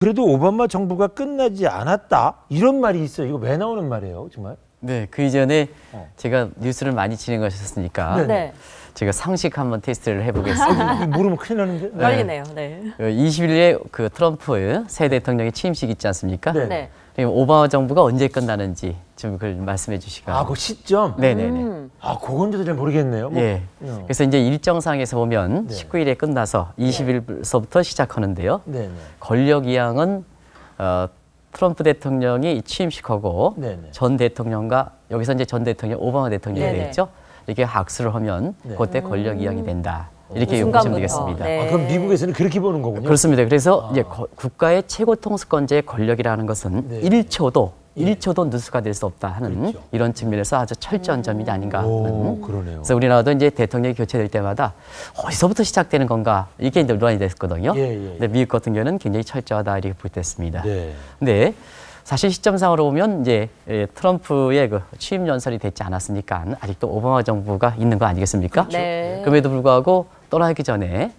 그래도 오바마 정부가 끝나지 않았다 이런 말이 있어요. 이거 왜 나오는 말이에요, 정말? 네, 그 이전에 제가 뉴스를 많이 진행하셨으니까 네. 제가 상식 한번 테스트를 해보겠습니다. 이거 모르면 큰일 나는데. 떨리네요. 네. 20일에 그 트럼프 새 대통령의 취임식 있지 않습니까? 네. 네. 그럼 오바마 정부가 언제 끝나는지 좀 그걸 말씀해 주시고. 아, 그 시점. 네네네. 아, 그건 저도 잘 모르겠네요. 뭐. 예. 그래서 이제 일정상에서 보면 네. 19일에 끝나서 20일서부터 시작하는데요. 네네. 권력 이양은 트럼프 대통령이 취임식하고 네네. 전 대통령과 여기서 이제 전 대통령 오바마 대통령이 네네. 되겠죠. 이렇게 학수를 하면 네. 그때 권력 이양이 된다. 이렇게 그 보시면 순간부터. 되겠습니다. 네. 아, 그럼 미국에서는 그렇게 보는 거군요. 그렇습니다. 그래서 이제 국가의 최고 통수권자의 권력이라는 것은 네. 1초도 누수가 될 수 없다 하는 그렇죠. 이런 측면에서 아주 철저한 점이 아닌가 오, 하는. 그러네요. 그래서 우리나라도 이제 대통령이 교체될 때마다 어디서부터 시작되는 건가 이게 이제 논란이 됐거든요. 예, 예. 근데 미국 같은 경우는 굉장히 철저하다 이렇게 보겠습니다. 네. 근데 사실 시점상으로 보면 이제 트럼프의 그 취임 연설이 됐지 않았으니까 아직도 오바마 정부가 있는 거 아니겠습니까? 네. 그럼에도 불구하고 떠나기 전에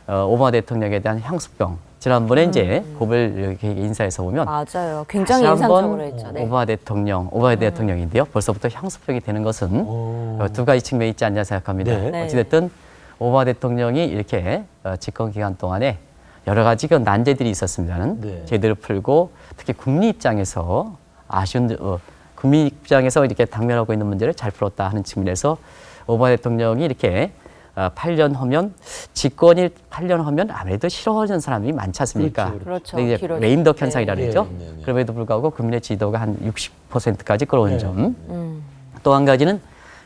오바마 대통령에 대한 향수병 지난번에 이제 고별 인사에서 보면 맞아요. 굉장히 다시 한번 인상적으로 했죠. 네. 오바마 대통령인데요. 벌써부터 향수병이 되는 것은 오. 두 가지 측면이 있지 않냐 생각합니다. 네. 네. 어찌됐든 오바마 대통령이 이렇게 집권 기간 동안에 여러 가지 그 난제들이 있었습니다는 네. 제대로 풀고 특히 국민 입장에서 아쉬운 국민 입장에서 이렇게 당면하고 있는 문제를 잘 풀었다 하는 측면에서 오바마 대통령이 이렇게 8년 하면 집권이 8년 하면 아무래도 싫어하는 사람이 많지 않습니까? 그렇죠. 근데 이제 길어지죠. 레임덕 현상이라 네. 그러죠. 네, 네, 네. 그럼에도 불구하고 국민의 지도가 한 60%까지 끌어온 네. 점. 또 한 가지는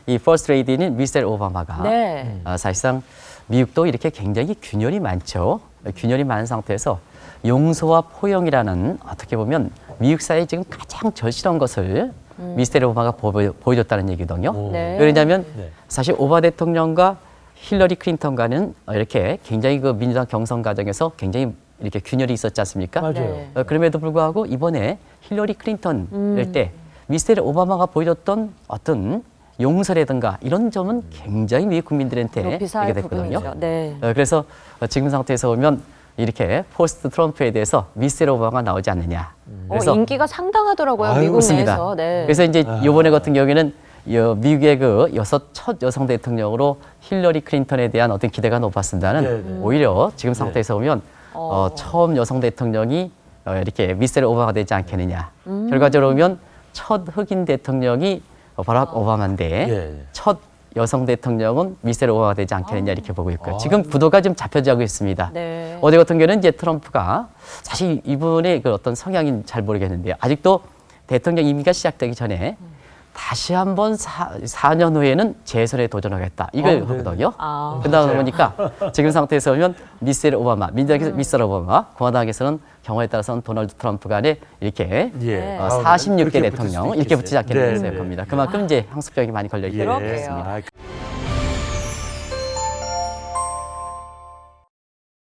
이 퍼스트 레이디인 미셀 오바마가 네. 사실상 미국도 이렇게 굉장히 균열이 많죠. 균열이 많은 상태에서 용서와 포용이라는 어떻게 보면 미국 사회에 지금 가장 절실한 것을 미셀 오바마가 보여줬다는 얘기거든요. 네. 왜냐하면 네. 사실 오바마 대통령과 힐러리 클린턴과는 이렇게 굉장히 그 민주당 경선 과정에서 굉장히 이렇게 균열이 있었지 않습니까? 맞아요. 네. 그럼에도 불구하고 이번에 힐러리 클린턴일 때 미셀 오바마가 보여줬던 어떤 용서라든가 이런 점은 굉장히 미국 국민들한테 높이 살 얘기가 됐거든요. 부분이죠. 네. 그래서 지금 상태에서 보면 이렇게 포스트 트럼프에 대해서 미셀 오바마가 나오지 않느냐. 그래서 인기가 상당하더라고요. 아유, 미국 그렇습니다. 내에서. 네. 그래서 이제 이번에 같은 경우에는 미국의 그 첫 여성 대통령으로 힐러리 클린턴에 대한 어떤 기대가 높았습니다는 네, 네. 오히려 지금 상태에서 보면 처음 여성 대통령이 이렇게 미셀 오바마가 되지 않겠느냐. 결과적으로 보면 첫 흑인 대통령이 바락 오바마인데 예. 첫 여성 대통령은 미셀 오바마가 되지 않겠느냐 이렇게 보고 있고요. 지금 구도가 좀 잡혀지고 있습니다. 네. 어제 같은 경우는 이제 트럼프가 사실 이분의 그 어떤 성향인 잘 모르겠는데요. 아직도 대통령 임기가 시작되기 전에 다시 한번 4년 후에는 재선에 도전하겠다. 이걸 네. 하거든요. 아. 그러다 보니까 지금 상태에서 보면 미셀 오바마, 민주당에서 미셀 오바마, 공화당에서는 경우에 따라서는 도널드 트럼프 간에 이렇게 예. 46개 그렇게 붙을 대통령 수도 이렇게 있겠어요. 붙지 않겠느냐 네, 생각합니다. 그만큼 이제 향수병이 많이 걸려 있다는 그러게요. 것 같습니다. 아,